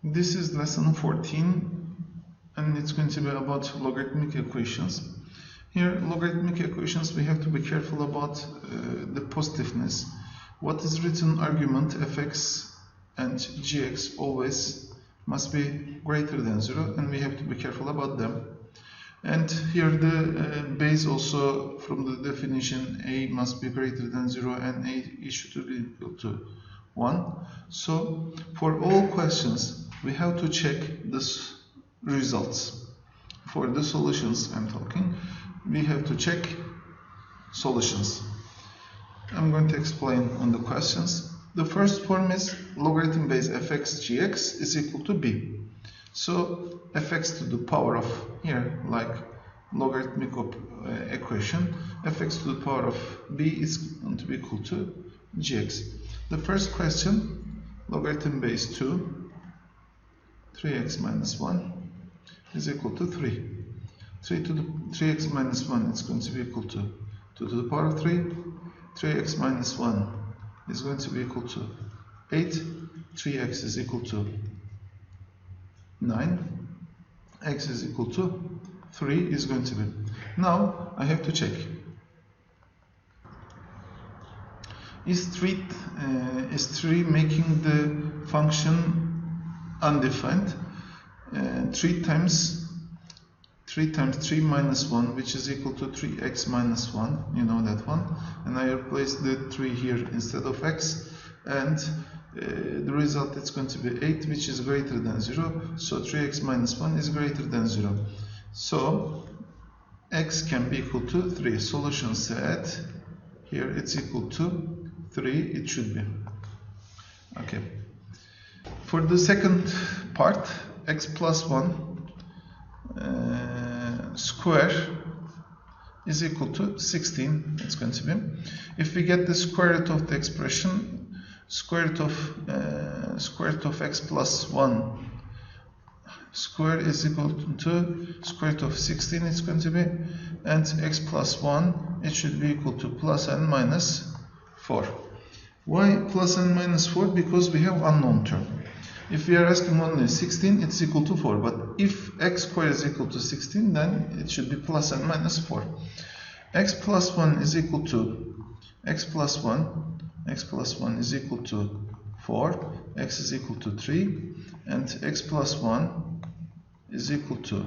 This is lesson 14 and it's going to be about logarithmic equations. Here, logarithmic equations, we have to be careful about the positiveness. What is written argument fx and gx always must be greater than 0, and we have to be careful about them. And here the base also, from the definition, a must be greater than 0 and a should be equal to 1. So for all questions we have to check this results. For the solutions I'm talking, we have to check solutions. I'm going to explain on the questions. The first form is logarithm base fx gx is equal to b. So fx to the power of, here like logarithmic equation, fx to the power of b is going to be equal to gx. The first question, logarithm base 2, 3x minus 1 is equal to 3. 3x minus 1 is going to be equal to 2 to the power of 3. 3x minus 1 is going to be equal to 8. 3x is equal to 9. X is equal to 3 is going to be. Now I have to check. Is 3 making the function undefined? 3 times 3 minus 1, which is equal to 3x minus 1, you know that one, and I replace the 3 here instead of x, and the result is going to be 8, which is greater than 0, so 3x minus 1 is greater than 0. So x can be equal to 3. Solution set, here it's equal to 3, it should be. Okay. For the second part, x plus 1 square is equal to 16, it's going to be. If we get the square root of the expression, square root of x plus 1 square is equal to square root of 16, it's going to be, and x plus 1, it should be equal to plus and minus 4. Why plus and minus 4? Because we have unknown term. If we are asking only 16, it's equal to 4. But if x squared is equal to 16, then it should be plus and minus 4. X plus 1 is equal to x plus 1. X plus 1 is equal to 4. X is equal to 3. And x plus 1 is equal to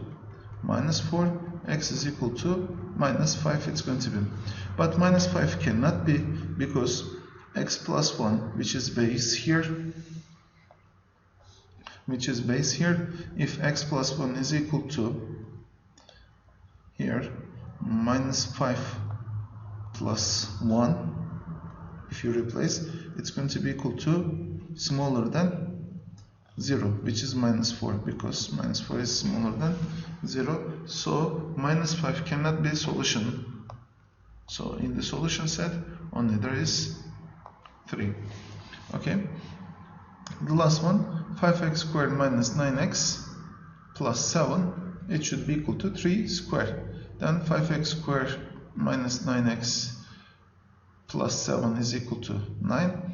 minus 4. X is equal to minus 5. It's going to be. But minus 5 cannot be, because x plus 1, which is base here, if x plus 1 is equal to here minus 5 plus 1, if you replace, it's going to be equal to smaller than 0, which is minus 4, because minus 4 is smaller than 0. So minus 5 cannot be a solution. So in the solution set, only there is 3. Okay. The last one, 5x squared minus 9x plus 7, it should be equal to 3 squared. Then 5x squared minus 9x plus 7 is equal to 9.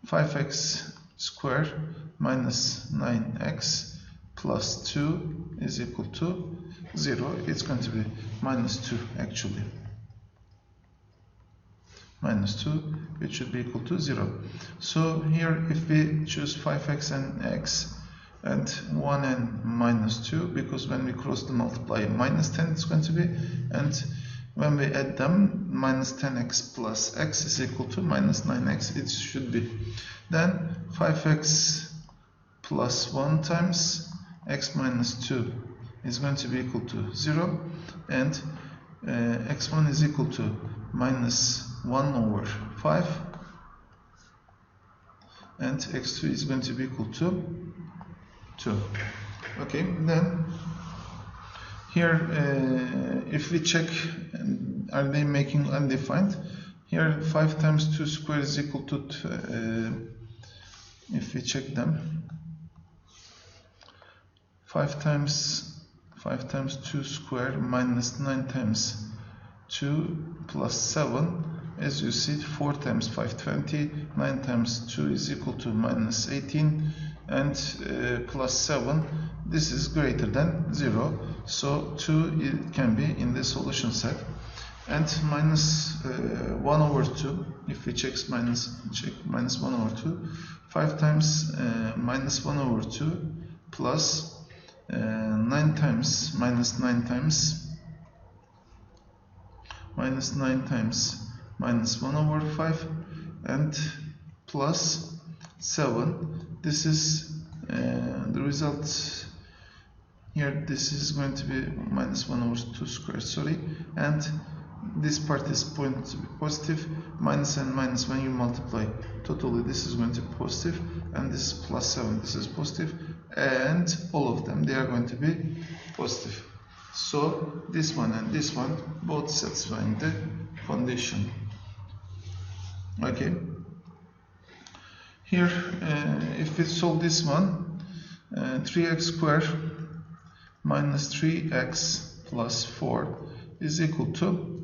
5x squared minus 9x plus 2 is equal to 0. It's going to be minus 2 actually. Minus 2, it should be equal to 0. So here if we choose 5x and x and 1 and minus 2, because when we cross the multiply minus 10 it's going to be, and when we add them, minus 10x plus x is equal to minus 9x, it should be. Then 5x plus 1 times x minus 2 is going to be equal to 0, and x1 is equal to minus 1 over 5, and x2 is going to be equal to 2. Okay, then here if we check, are they making undefined? Here 5 times 2 squared is equal to if we check them, 5 times 2 squared minus 9 times 2 plus 7, as you see, 4 times 5, 20, 9 times 2 is equal to minus 18, and plus 7, this is greater than 0, so 2 it can be in the solution set. And minus 1 over 2, if we check minus 1 over 2, 5 times minus 1 over 2 plus 9 times minus 9 times minus 9 times minus 1 over 5 and plus 7. This is the result here. This is going to be minus 1 over 2 squared, sorry, and this part is going to be positive. Minus and minus, when you multiply totally, this is going to be positive, and this is plus 7, this is positive, and all of them, they are going to be positive. So this one and this one both satisfying the condition. Okay, here if we solve this one, 3x squared minus 3x plus 4 is equal to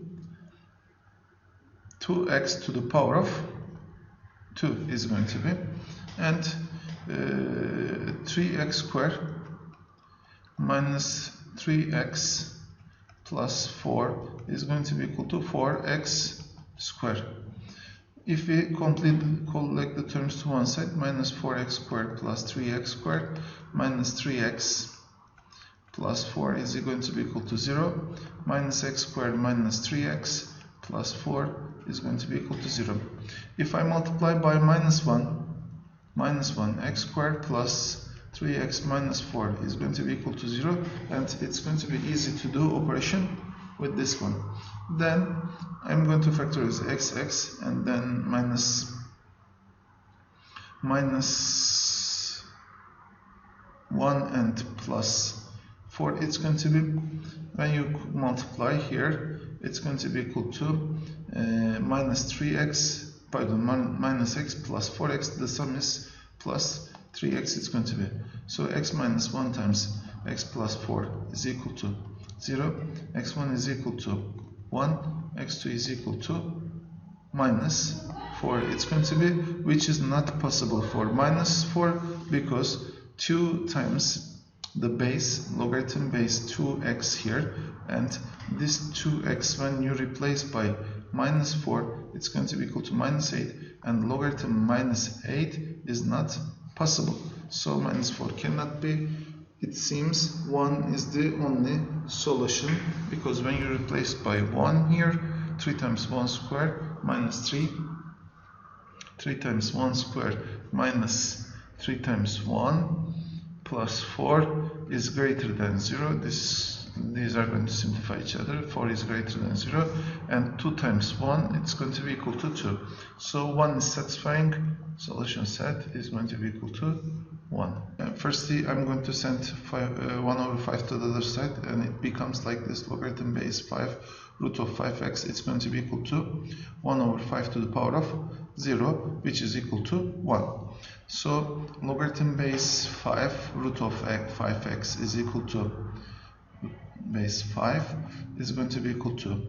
2x to the power of 2 is going to be, and 3x squared minus 3x plus 4 is going to be equal to 4x squared. If we collect the terms to one side, minus 4x squared plus 3x squared minus 3x plus 4 is going to be equal to 0. Minus x squared minus 3x plus 4 is going to be equal to 0. If I multiply by minus 1, x squared plus 3x minus 4 is going to be equal to 0, and it's going to be easy to do operation with this one. Then I'm going to factorize x and then minus 1 and plus 4. It's going to be, when you multiply here, it's going to be equal to minus 3x, pardon, minus x plus 4x, the sum is plus 3x it's going to be. So x minus 1 times x plus 4 is equal to 0, x1 is equal to 1, x2 is equal to minus 4 it's going to be, which is not possible for minus 4 because 2 times the base, logarithm base 2x here, and this 2x when you replace by minus 4 it's going to be equal to minus 8, and logarithm minus 8 is not possible, so minus 4 cannot be. It seems 1 is the only solution, because when you replace by 1 here, 3 times 1 squared minus 3, 3 times 1 squared minus 3 times 1 plus 4 is greater than 0. These are going to simplify each other. 4 is greater than 0, and 2 times 1 it's going to be equal to 2. So 1 is satisfying. Solution set is going to be equal to 1. Firstly, I'm going to send 1 over 5 to the other side, and it becomes like this: logarithm base 5 root of 5x, it's going to be equal to 1 over 5 to the power of 0, which is equal to 1. So logarithm base 5 root of 5x is equal to base 5 is going to be equal to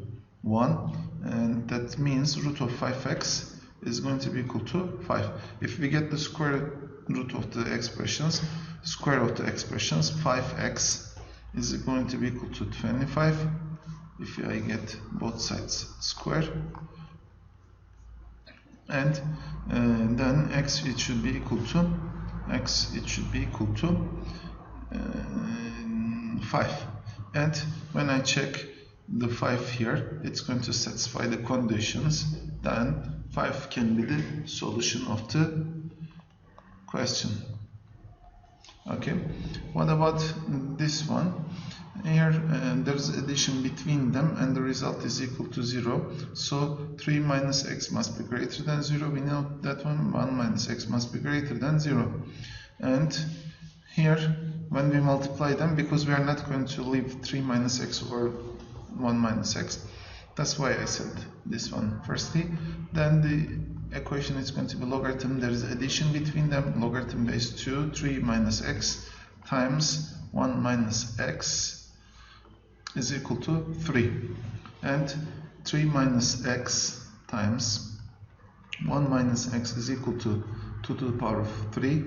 1, and that means root of 5x is going to be equal to 5. If we get the square root of the expressions, 5x is going to be equal to 25 if I get both sides square, and then x it should be equal to 5. And when I check the 5 here, it's going to satisfy the conditions. Then 5 can be the solution of the question. Okay, what about this one? Here there's addition between them, and the result is equal to 0. So 3 minus x must be greater than 0. We know that one. 1 minus x must be greater than 0. And here, when we multiply them, because we are not going to leave 3 minus x or 1 minus x, that's why I said this one firstly. Then the equation is going to be logarithm, there is addition between them, logarithm base 2, 3 minus x times 1 minus x is equal to 3, and 3 minus x times 1 minus x is equal to 2 to the power of 3,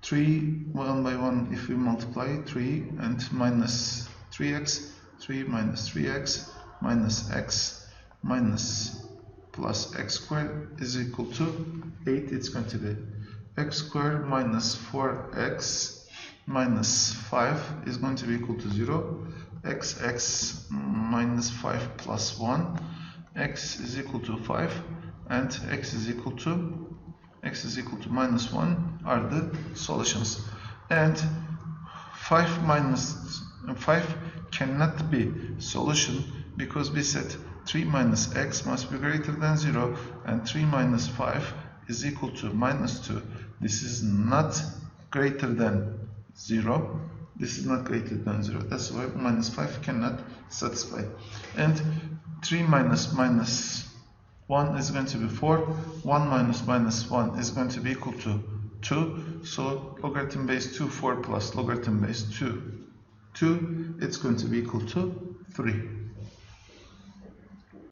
3 1 by 1, if we multiply 3 and minus 3x, 3 minus 3x minus x minus plus x squared is equal to 8. It's going to be x squared minus 4x minus 5 is going to be equal to 0. X minus 5 plus 1, x is equal to 5, and x is equal to minus 1 are the solutions. And 5 minus 5 cannot be solution, because we said 3 minus x must be greater than 0, and 3 minus 5 is equal to minus 2. This is not greater than 0. This is not greater than 0. That's why minus 5 cannot satisfy. And 3 minus 1 is going to be 4. 1 minus 1 is going to be equal to 2. So logarithm base 2, 4 plus logarithm base 2, it's going to be equal to 3.